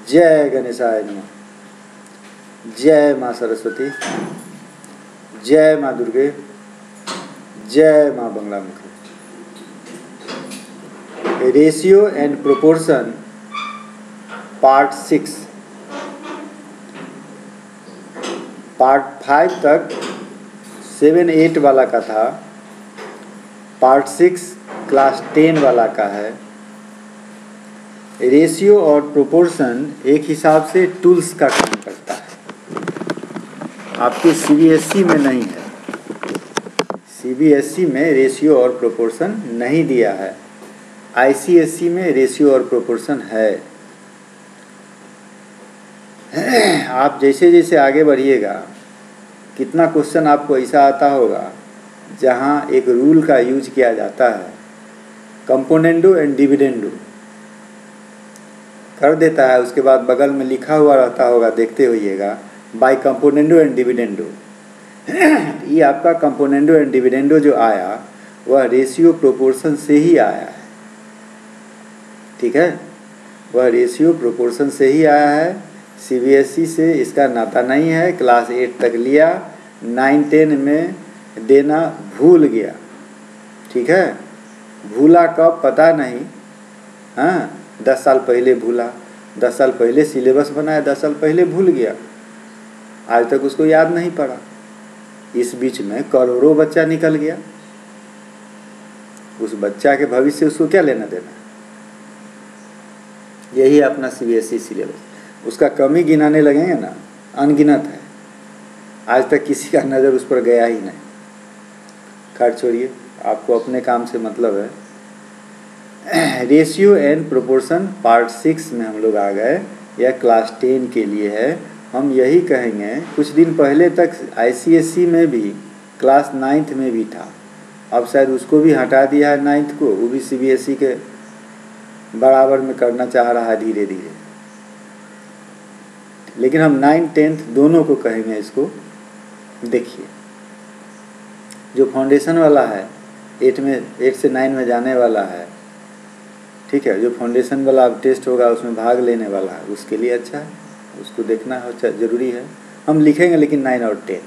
जय गणेशाय नमः। जय माँ सरस्वती, जय माँ दुर्गे, जय माँ Baglamukhi. Ratio and proportion part 6। Part 5 तक 7-8 वाला का था, पार्ट 6 क्लास 10 वाला का है। रेशियो और प्रोपोर्शन एक हिसाब से टूल्स का काम करता है, आपके सीबीएसई में नहीं है। सीबीएसई में रेशियो और प्रोपोर्शन नहीं दिया है, आईसीएसई में रेशियो और प्रोपोर्शन है। आप जैसे जैसे आगे बढ़िएगा, कितना क्वेश्चन आपको ऐसा आता होगा जहाँ एक रूल का यूज किया जाता है, कंपोनेंडो एंड डिविडेंडो कर देता है, उसके बाद बगल में लिखा हुआ रहता होगा, देखते होइएगा, बाय कंपोनेंडो एंड डिविडेंडो। ये आपका कंपोनेंडो एंड डिविडेंडो जो आया वह रेशियो प्रोपोर्शन से ही आया है, ठीक है, वह रेशियो प्रोपोर्शन से ही आया है। सीबीएसई से इसका नाता नहीं है, क्लास 8 तक लिया, 9-10 में देना भूल गया, ठीक है, भूला कब पता नहीं, हाँ 10 साल पहले भूला, 10 साल पहले सिलेबस बनाया, 10 साल पहले भूल गया, आज तक उसको याद नहीं पड़ा। इस बीच में करोड़ों बच्चा निकल गया, उस बच्चा के भविष्य उसको क्या लेना देना। यही अपना सीबीएसई सिलेबस, उसका कमी गिनाने लगेंगे ना, अनगिनत है, आज तक किसी का नज़र उस पर गया ही नहीं। खैर छोड़िए, आपको अपने काम से मतलब है। रेशियो एंड प्रोपोर्शन पार्ट 6 में हम लोग आ गए, यह क्लास 10 के लिए है। हम यही कहेंगे, कुछ दिन पहले तक आईसीएसई में भी क्लास 9th में भी था, अब शायद उसको भी हटा दिया है 9th को, वो भी सीबीएसई के बराबर में करना चाह रहा है धीरे धीरे। लेकिन हम 9th-10th दोनों को कहेंगे इसको। देखिए, जो फाउंडेशन वाला है 8 से 9 में जाने वाला है, ठीक है, जो फाउंडेशन वाला अब टेस्ट होगा उसमें भाग लेने वाला है, उसके लिए अच्छा है, उसको देखना ज़रूरी है। हम लिखेंगे लेकिन 9 और 10।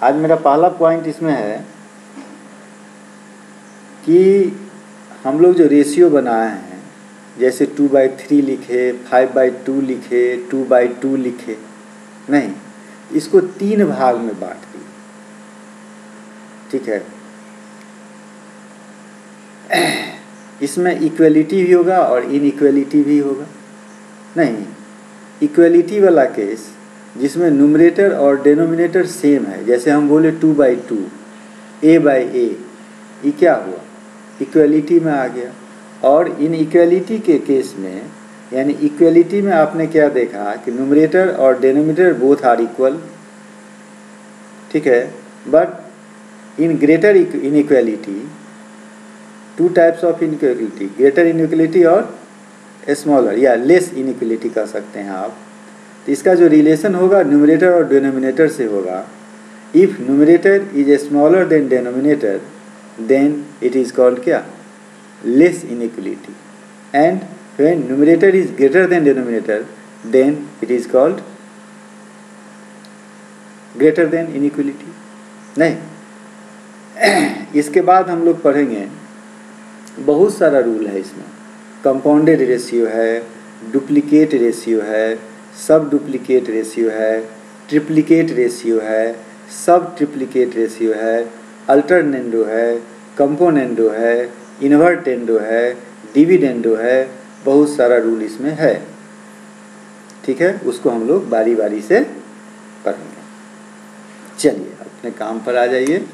आज मेरा पहला पॉइंट इसमें है कि हम लोग जो रेशियो बनाए हैं, जैसे 2/3 लिखे, 5/2 लिखे, 2/2 लिखे, नहीं, इसको 3 भाग में बांट दिए, ठीक है। इसमें इक्वलिटी भी होगा और इनइक्वलिटी भी होगा। नहीं, इक्वलिटी वाला केस जिसमें न्यूमरेटर और डिनोमिनेटर सेम है, जैसे हम बोले 2/2, a/a, ये क्या हुआ, इक्वलिटी में आ गया। और इनइक्वलिटी के केस में, यानी इक्वलिटी में आपने क्या देखा कि न्यूमरेटर और डिनोमिनेटर बोथ आर इक्वल, ठीक है, but in greater inequality, 2 types of inequality, greater inequality और स्मॉलर या लेस इनइक्वलिटी कह सकते हैं आप। तो इसका जो रिलेशन होगा न्यूमरेटर और डिनोमिनेटर से होगा, if numerator is smaller than denominator then it is called क्या, less inequality, and when numerator is greater than denominator then it is called greater than inequality. नहीं, इसके बाद हम लोग पढ़ेंगे, बहुत सारा रूल है इसमें, कंपाउंडेड रेशियो है, डुप्लीकेट रेशियो है, सब डुप्लीकेट रेशियो है, ट्रिप्लीकेट रेशियो है, सब ट्रिप्लीकेट रेशियो है, अल्टरनेंडो है, कंपोनेंडो है, इन्वर्टेंडो है, डिविडेंडो है, बहुत सारा रूल इसमें है, ठीक है। उसको हम लोग बारी बारी से पढ़ेंगे। चलिए अपने काम पर आ जाइए।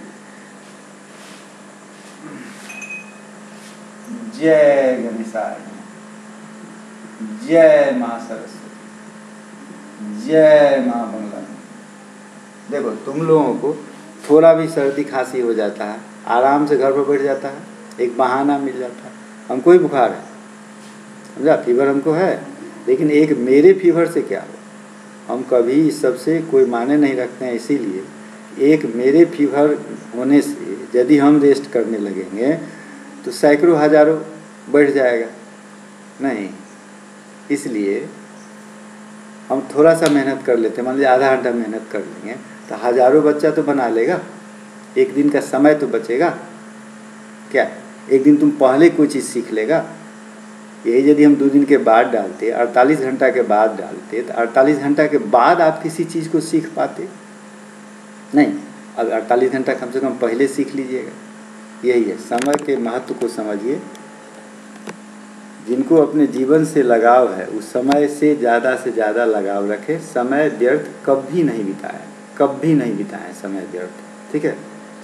जय गणेशाय, जय माँ सरस्वती, जय माँ बंगलामुखी। देखो, तुम लोगों को थोड़ा भी सर्दी खांसी हो जाता है, आराम से घर पर बैठ जाता है, एक बहाना मिल जाता है, हमको ही बुखार है, समझा, फीवर हमको है, लेकिन एक मेरे फीवर से क्या हो, हम कभी इस सब से कोई माने नहीं रखते हैं। इसीलिए एक मेरे फीवर होने से यदि हम रेस्ट करने लगेंगे तो सैकड़ों हजारों बढ़ जाएगा, नहीं, इसलिए हम थोड़ा सा मेहनत कर लेते हैं, मान लीजिए आधा घंटा मेहनत कर लेंगे तो हज़ारों बच्चा तो बना लेगा, एक दिन का समय तो बचेगा। क्या एक दिन तुम पहले कोई चीज़ सीख लेगा? यही यदि हम 2 दिन के बाद डालते, 48 घंटा के बाद डालते, तो 48 घंटा के बाद आप किसी चीज़ को सीख पाते? नहीं, अब 48 घंटा कम से कम पहले सीख लीजिएगा। यही है, समय के महत्व को समझिए। जिनको अपने जीवन से लगाव है उस समय से ज़्यादा लगाव रखें। समय व्यर्थ कभी नहीं बिताएं, कभी नहीं बिताएं समय व्यर्थ। ठीक है,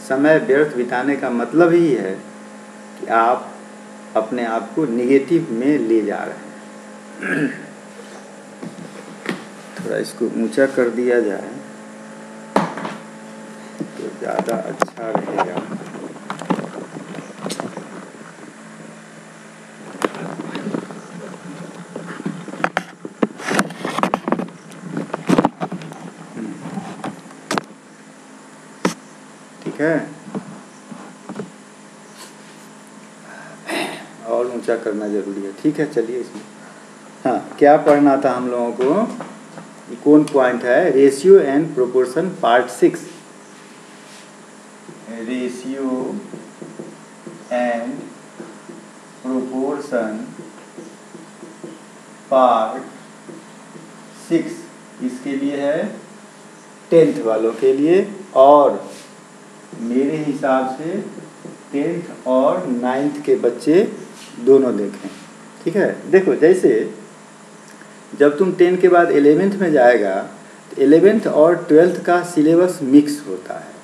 समय व्यर्थ बिताने का मतलब ही है कि आप अपने आप को निगेटिव में ले जा रहे हैं। थोड़ा इसको ऊंचा कर दिया जाए तो ज़्यादा अच्छा रहेगा। ठीक है, और ऊंचा करना जरूरी है। ठीक है, चलिए इसमें हाँ क्या पढ़ना था हम लोगों को? कौन पॉइंट है? Ratio and proportion part 6। Ratio and proportion part 6 इसके लिए है 10th वालों के लिए, और मेरे हिसाब से 10th और 9th के बच्चे दोनों देखें। ठीक है, देखो जैसे जब तुम 10 के बाद 11th में जाएगा तो 11th और 12th का सिलेबस मिक्स होता है।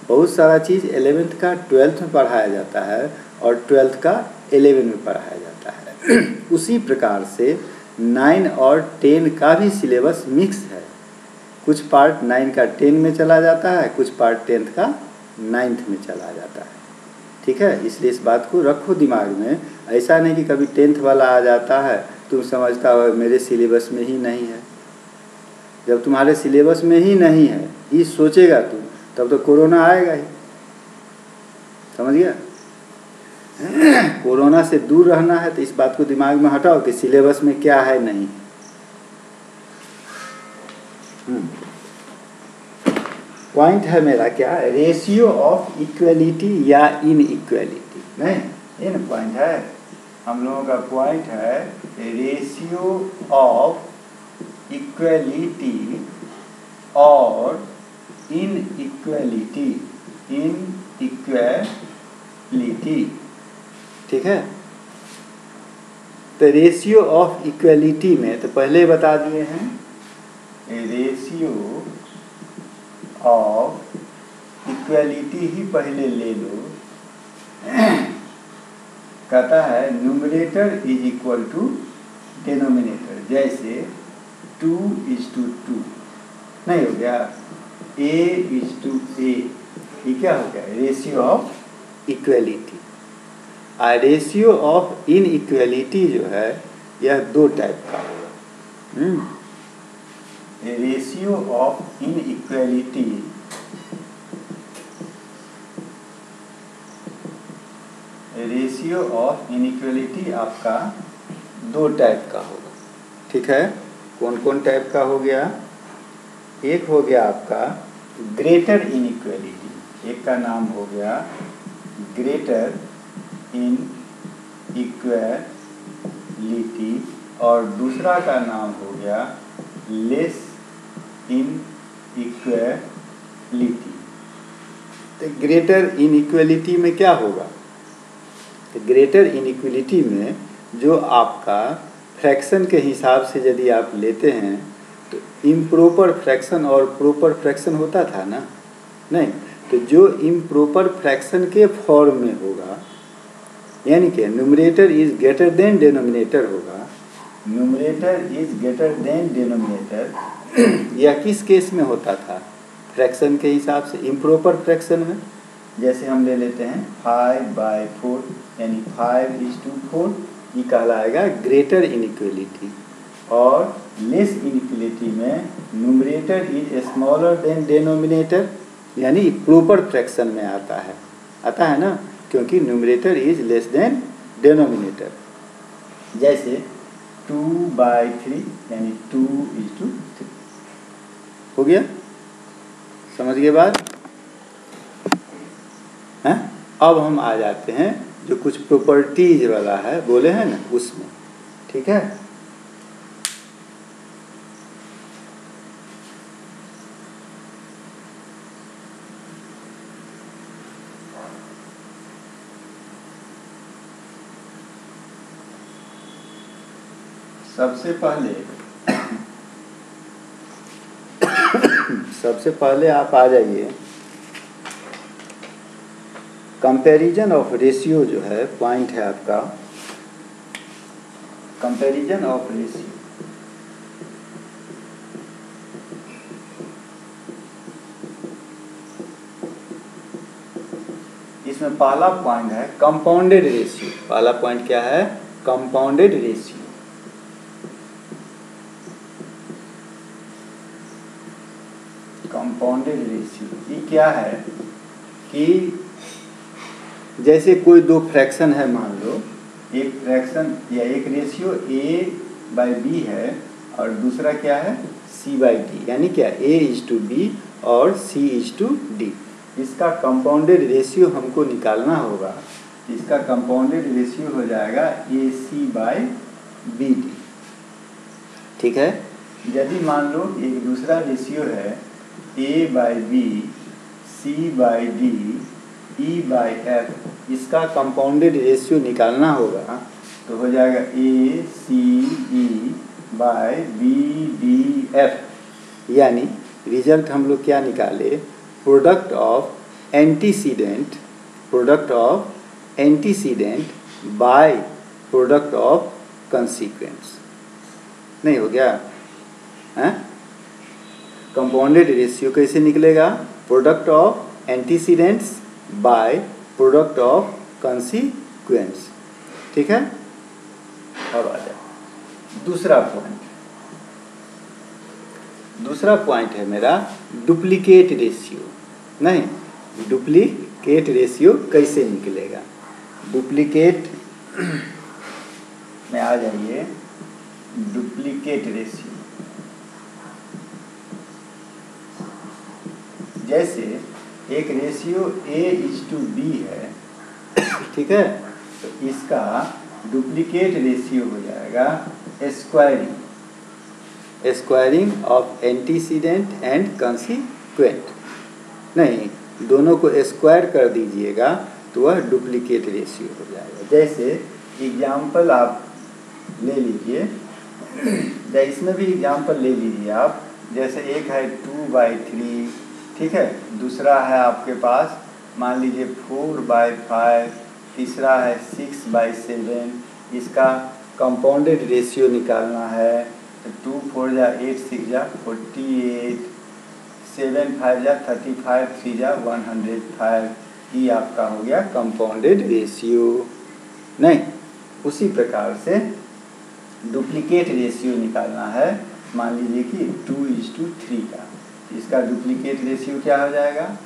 बहुत सारा चीज़ 11th का 12th में पढ़ाया जाता है और 12th का 11 में पढ़ाया जाता है। उसी प्रकार से 9 और 10 का भी सिलेबस मिक्स है। कुछ पार्ट 9 का 10 में चला जाता है, कुछ पार्ट 10th का 9th में चला जाता है। ठीक है, इसलिए इस बात को रखो दिमाग में। ऐसा नहीं कि कभी 10th वाला आ जाता है तुम समझता हो मेरे सिलेबस में ही नहीं है। जब तुम्हारे सिलेबस में ही नहीं है ये सोचेगा तू, तब तो कोरोना आएगा ही। समझ गया? कोरोना से दूर रहना है तो इस बात को दिमाग में हटाओ कि सिलेबस में क्या है नहीं। पॉइंट है मेरा क्या? रेशियो ऑफ इक्वलिटी या इनइक्वलिटी। नहीं, इन पॉइंट है हम लोगों का। पॉइंट है रेशियो ऑफ इक्वलिटी और इनइक्वलिटी। इनइक्वलिटी, ठीक है। तो रेशियो ऑफ इक्वलिटी में तो पहले बता दिए हैं, रेशियो ऑफ इक्वलिटी ही पहले ले लो। कहता है numerator is equal to denominator. जैसे 2:2 नहीं हो गया, A:A, ये क्या हो गया? Ratio of equality. और रेशियो ऑफ इनइक्वलिटी जो है यह 2 टाइप का होगा। Ratio of inequality ratio of inequality आपका 2 टाइप का होगा। ठीक है, कौन कौन टाइप का हो गया? एक हो गया आपका ग्रेटर इनइक्वलिटी, एक का नाम हो गया ग्रेटर इनइक्वलिटी और दूसरा का नाम हो गया लेस इनइक्वलिटी। तो ग्रेटर इनइक्वलिटी में क्या होगा? तो ग्रेटर इनइक्वलिटी में जो आपका फ्रैक्शन के हिसाब से यदि आप लेते हैं तो इम्प्रॉपर फ्रैक्शन और प्रॉपर फ्रैक्शन होता था ना? नहीं, तो जो इम्प्रॉपर फ्रैक्शन के फॉर्म में होगा, यानी कि numerator is greater than denominator होगा। Numerator is greater than denominator यह किस केस में होता था? फ्रैक्शन के हिसाब से इम्प्रॉपर फ्रैक्शन में। जैसे हम ले लेते हैं 5/4 यानी 5:4, ये कहलाएगा ग्रेटर इनइक्वलिटी। और लेस इनइक्वलिटी में numerator is smaller than denominator यानी प्रॉपर फ्रैक्शन में आता है ना, क्योंकि numerator is less than denominator. जैसे 2/3 यानी 2:3 हो गया। समझ गए बात है। अब हम आ जाते हैं जो कुछ प्रॉपर्टीज वाला है बोले हैं ना उसमें, ठीक है। सबसे पहले आप आ जाइए, कंपैरिजन ऑफ रेशियो जो है पॉइंट है आपका, कंपैरिजन ऑफ रेशियो। इसमें पहला पॉइंट है कंपाउंडेड रेशियो। पहला पॉइंट क्या है? Compounded ratio. कंपाउंडेड रेशियो ये क्या है कि जैसे कोई दो फ्रैक्शन है, मान लो एक फ्रैक्शन या एक रेशियो A/B है और दूसरा क्या है C/D, यानी क्या A/B और C/D। इसका कंपाउंडेड रेशियो हमको निकालना होगा। इसका कंपाउंडेड रेशियो हो जाएगा AC/BD, ठीक है। यदि मान लो एक दूसरा रेशियो है A/B, C/D, E/F, इसका कंपाउंडेड रेशियो निकालना होगा तो हो जाएगा ACE/BDF, यानी रिजल्ट हम लोग क्या निकाले? Product of antecedent by product of consequence. नहीं हो गया है? कंपाउंडेड रेशियो कैसे निकलेगा? Product of antecedents by product of consequence, ठीक है। अब आ जाए दूसरा पॉइंट है मेरा डुप्लीकेट रेशियो। नहीं, डुप्लीकेट रेशियो कैसे निकलेगा? डुप्लीकेट में आ जाइए, डुप्लीकेट रेशियो जैसे एक रेशियो A/B है, ठीक है, तो इसका डुप्लीकेट रेशियो हो जाएगा स्क्वायरिंग ऑफ एंटीसीडेंट एंड कंसीक्वेंट। नहीं, दोनों को स्क्वायर कर दीजिएगा तो वह डुप्लीकेट रेशियो हो जाएगा। जैसे एग्जाम्पल आप ले लीजिए, इसमें भी एग्जाम्पल ले लीजिए आप। जैसे एक है 2/3, ठीक है, दूसरा है आपके पास मान लीजिए 4/5, तीसरा है 6/7। इसका कंपाउंडेड रेशियो निकालना है तो 2 4 जा 8 6 जा 48, 7 5 जा 35, 3 जा 105। ये आपका हो गया कंपाउंडेड रेशियो। नहीं, उसी प्रकार से डुप्लीकेट रेशियो निकालना है। मान लीजिए कि 2:3 का, इसका डुप्लीकेट रेशियो क्या हो जाएगा?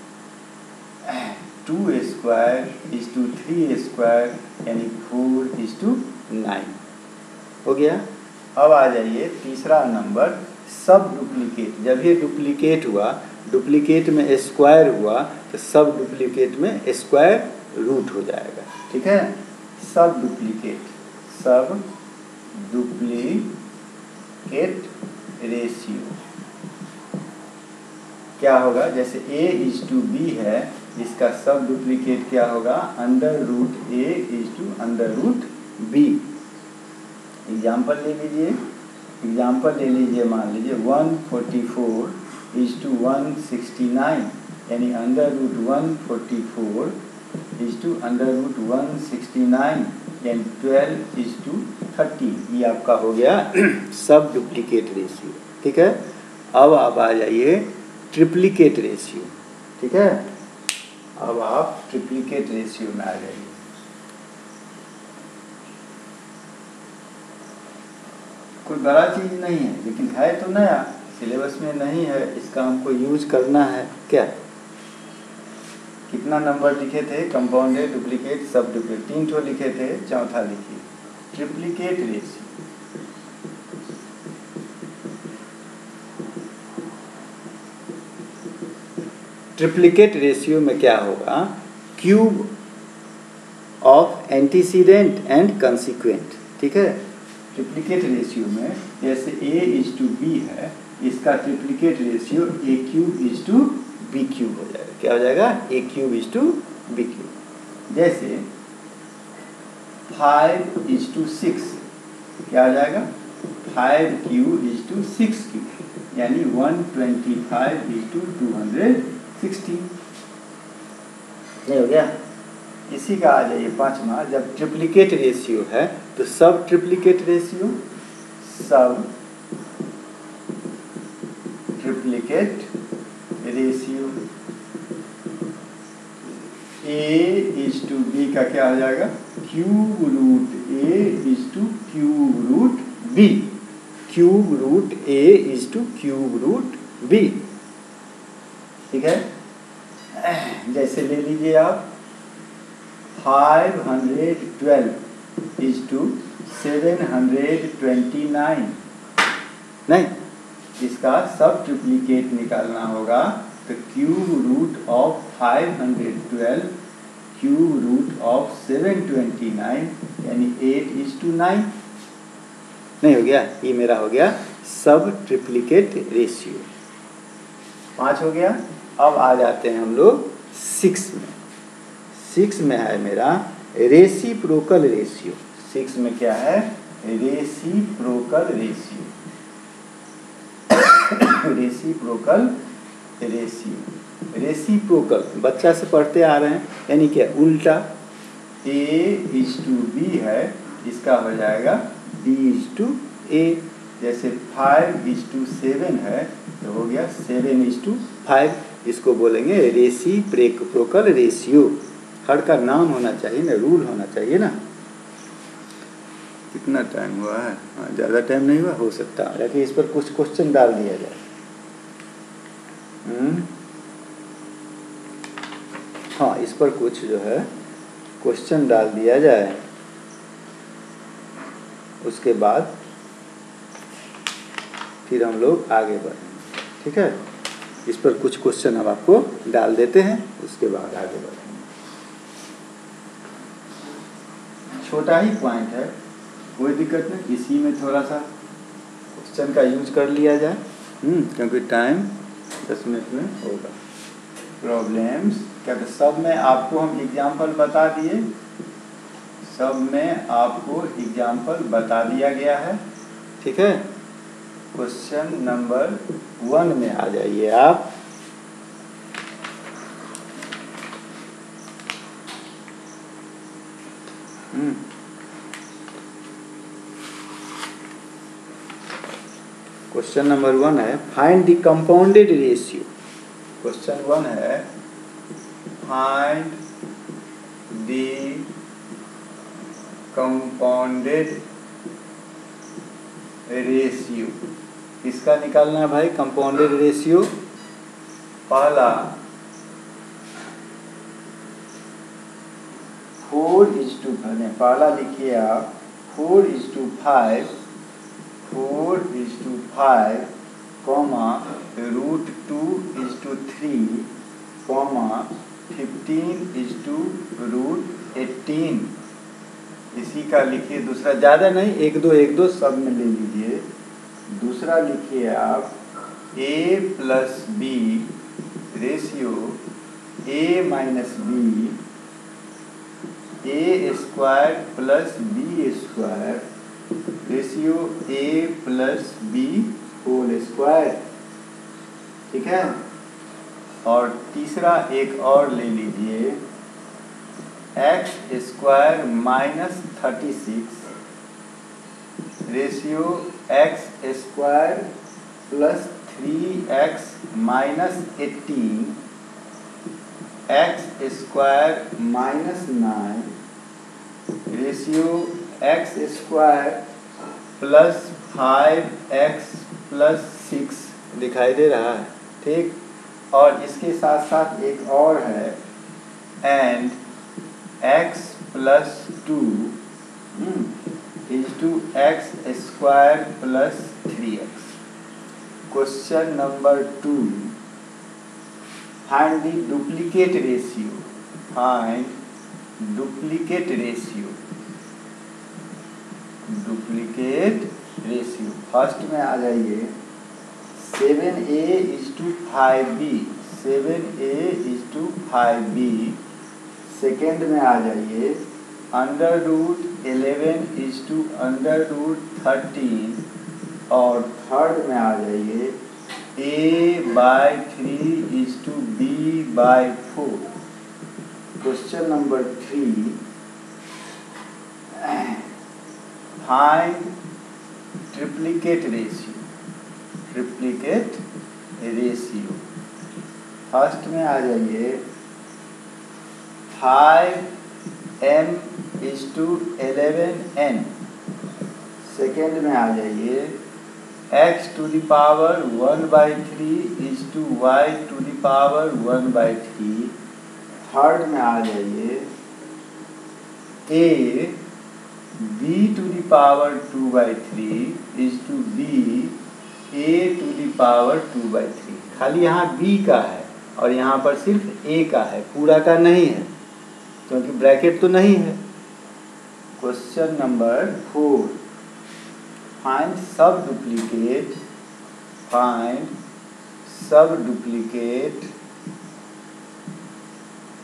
2² यानी 4:9 हो गया। अब आ जाइए तीसरा नंबर, सब डुप्लीकेट। जब ये डुप्लीकेट हुआ, डुप्लीकेट में स्क्वायर हुआ तो सब डुप्लीकेट में स्क्वायर रूट हो जाएगा, ठीक है। सब डुप्लीकेट रेशियो क्या होगा? जैसे A/B है, इसका सब डुप्लीकेट क्या होगा? √A/√B। एग्जाम्पल ले लीजिए, मान लीजिए 144:169, यानी √144:169 यानी 12:13। ये आपका हो गया सब डुप्लीकेट रेशियो, ठीक है। अब आप आ जाइए ट्रिप्लीकेट रेशियो, ठीक है। अब आप ट्रिप्लीकेट रेशियो में आ जाइए। कोई बड़ा चीज़ नहीं है, लेकिन है तो नया, सिलेबस में नहीं है, इसका हमको यूज करना है। क्या कितना नंबर लिखे थे? कंपाउंडेड, डुप्लीकेट, सब डुप्लीकेट, 3 ठो लिखे थे, चौथा लिखिए ट्रिप्लीकेट रेशियो। ट्रिप्लिकेट रेशियो में क्या होगा, cube of antecedent and consequent, ठीक है। ट्रिप्लिकेट रेशियो में जैसे A:B है, इसका ट्रिप्लिकेट रेशियो A⁴B³ हो जाएगा। क्या हो जाएगा, A⁴B⁵। जैसे 5:6 क्या हो जाएगा, 5⁴6³ यानी 125:216 नहीं हो गया। इसी का आ जाइए पांचवा, जब ट्रिप्लिकेट रेशियो है तो सब ट्रिप्लिकेट रेशियो, सब ट्रिप्लिकेट रेशियो A:B का क्या हो जाएगा, ⁴A:⁴B, ⁴A:⁴B, ठीक है। जैसे ले लीजिए आप 512:729, नहीं, इसका सब ट्रिप्लिकेट निकालना होगा तो ⁴√729 यानी 8:9 नहीं हो गया। ये मेरा हो गया सब ट्रिप्लिकेट रेशियो। 5 हो गया। अब आ जाते हैं हम लोग 6 में। 6 में है मेरा रेसिप्रोकल रेशियो। 6 में क्या है, reciprocal ratio. Reciprocal ratio, reciprocal बच्चा से पढ़ते आ रहे हैं, यानी क्या, उल्टा। A:B है, इसका हो जाएगा B:A। जैसे 5:7 है तो हो गया 7:5, इसको बोलेंगे रेसिप्रोकल रेशियो। हर का नाम होना चाहिए ना, रूल होना चाहिए ना। कितना टाइम हुआ है, ज़्यादा टाइम नहीं हुआ, हो सकता है कि इस पर कुछ क्वेश्चन डाल दिया जाए। हाँ, इस पर कुछ जो है क्वेश्चन डाल दिया जाए, उसके बाद फिर हम लोग आगे बढ़ेंगे, ठीक है। इस पर कुछ क्वेश्चन हम आपको डाल देते हैं, उसके बाद आगे बढ़ेंगे। छोटा ही पॉइंट है, कोई दिक्कत नहीं, इसी में थोड़ा सा क्वेश्चन का यूज कर लिया जाए, क्योंकि टाइम 10 मिनट में होगा। प्रॉब्लम्स क्या, तो सब में आपको हम एग्जाम्पल बता दिए, सब में आपको एग्जाम्पल बता दिया गया है, ठीक है। क्वेश्चन नंबर 1 में आ जाइए आप। क्वेश्चन नंबर 1 है find the compounded ratio. Question 1 है फाइंड द कंपाउंडेड रेशियो। इसका निकालना है भाई कंपाउंडेड रेशियो। पहला 4:5, पहला लिखिए आप 4:5, 4:5, √2:3, 15:18। इसी का लिखिए दूसरा, ज़्यादा नहीं, 1-2 सब में ले लीजिए। दूसरा लिखिए आप A+B ratio A-B, A² + B² ratio A+B², ठीक है। और तीसरा एक और ले लीजिए x² - 36 ratio x² + 3x - 18, x² - 9 ratio x² + 5x + 6 दिखाई दे रहा है, ठीक। और इसके साथ साथ एक और है and x + 2 x² + 3x। Question number 2 find the duplicate ratio, find duplicate ratio, duplicate ratio. First में आ जाइए 7a:5b, 7a:5b। सेकेंड में आ जाइए √11 और थर्ड में आ जाइए a/3:b/4। Question number 3, find triplicate ratio, triplicate ratio. First में आ जाइए 5m/11n। सेकेंड में आ जाइए x⁻⁴/y⁴। थर्ड में आ जाइए ab/2/3:ba/2/3। खाली यहाँ b का है और यहाँ पर सिर्फ a का है, पूरा का नहीं है क्योंकि ब्रैकेट तो नहीं है। क्वेश्चन नंबर 4, फाइंड सब डुप्लीकेट, फाइंड सब डुप्लीकेट,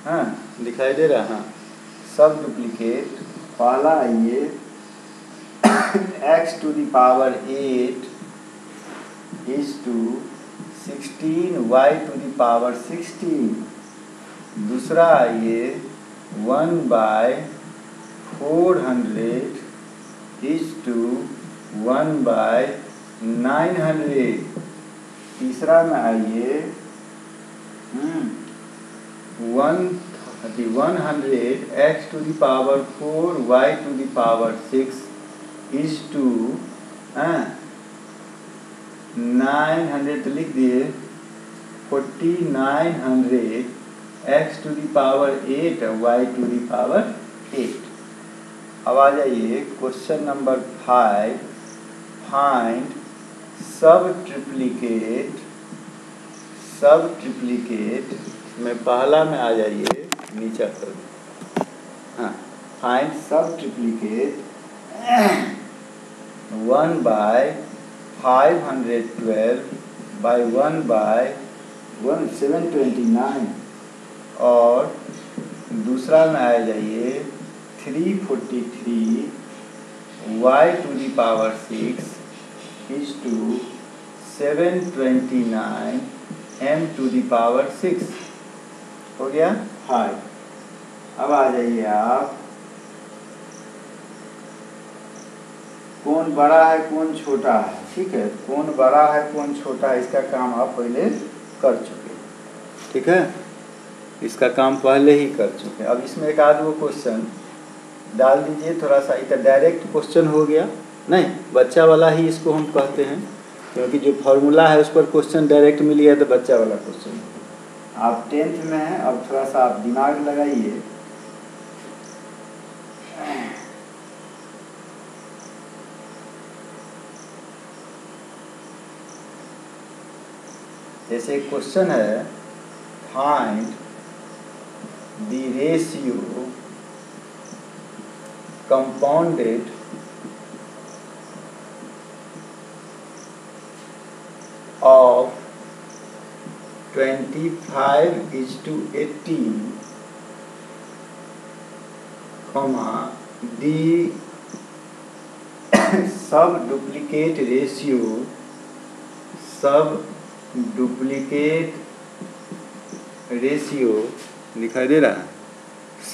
हाँ दिखाई दे रहा है, हाँ सब डुप्लीकेट। पहला आइए x⁻8⁴16y⁴। दूसरा आइए 1/400:1/900। तीसरा में आइए 100x⁻⁴y⁴6:900 तो लिख दिए 4900x⁸ अब आ जाइए क्वेश्चन नंबर 5, फाइंड सब ट्रिप्लिकेट, सब ट्रिप्लिकेट में पहला में आ जाइए नीचे कर, हाँ फाइंड सब ट्रिप्लिकेट 1/512/1/729 और दूसरा में आ जाइए 343y⁴6:729m⁶ हो गया 5। अब आ जाइए आप कौन बड़ा है कौन छोटा है, ठीक है, कौन बड़ा है कौन छोटा है इसका काम आप पहले कर चुके हैं, ठीक है, इसका काम पहले ही कर चुके हैं। अब इसमें एक आध वो क्वेश्चन डाल दीजिए, थोड़ा सा इतना डायरेक्ट क्वेश्चन हो गया नहीं, बच्चा वाला ही इसको हम कहते हैं क्योंकि जो फॉर्मूला है उस पर क्वेश्चन डायरेक्ट मिल गया तो बच्चा वाला क्वेश्चन। आप 10th में हैं, अब थोड़ा सा आप दिमाग लगाइए। जैसे एक क्वेश्चन है find the ratio compounded of 25:18, the सब डुप्लीकेट रेशियो, सब डुप्लीकेट रेशियो दिखाई दे रहा है,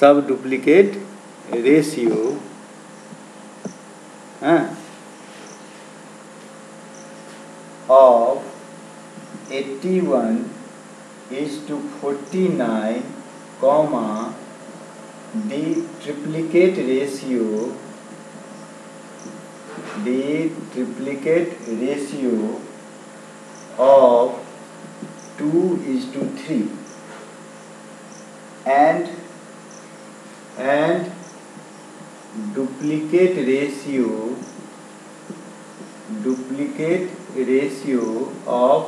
सब duplicate ratio of 81:49, the triplicate ratio of 2:3 and duplicate ratio of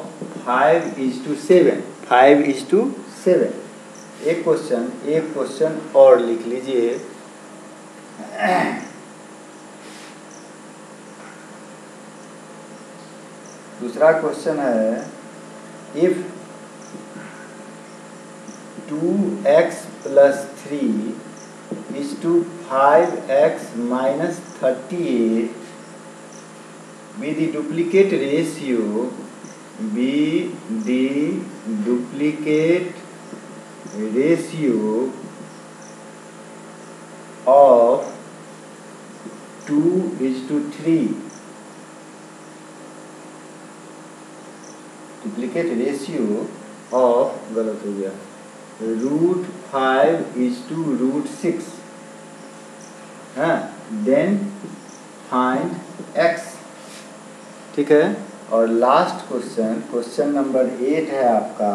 5:7, 5:7। एक क्वेश्चन और लिख लीजिए। दूसरा क्वेश्चन है, if 2x + 3 = 5x - 38 be the duplicate ratio of 2:3। Duplicate ratio of, गलत हो गया, √5:√6, हाँ, देन फाइंड x। ठीक है। और लास्ट क्वेश्चन नंबर 8 है आपका।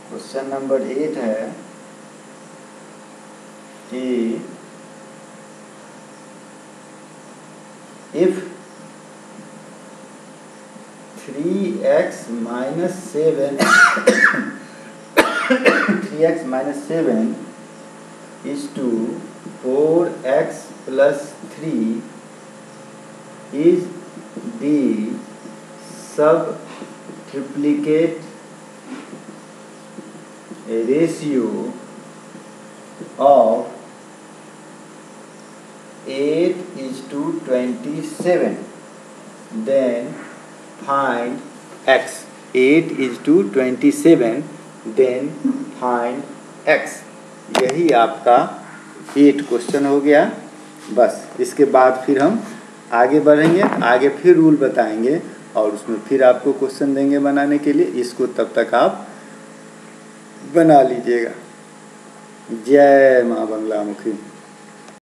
क्वेश्चन नंबर 8 है कि if 3x - 7 = 4x + 3 is the sub-triplicate ratio of 8:27, then find x। 8:27, then find x। यही आपका 8 क्वेश्चन हो गया। बस इसके बाद फिर हम आगे बढ़ेंगे, आगे फिर रूल बताएंगे और उसमें फिर आपको क्वेश्चन देंगे बनाने के लिए। इसको तब तक आप बना लीजिएगा। जय माँ बंगला मुखी।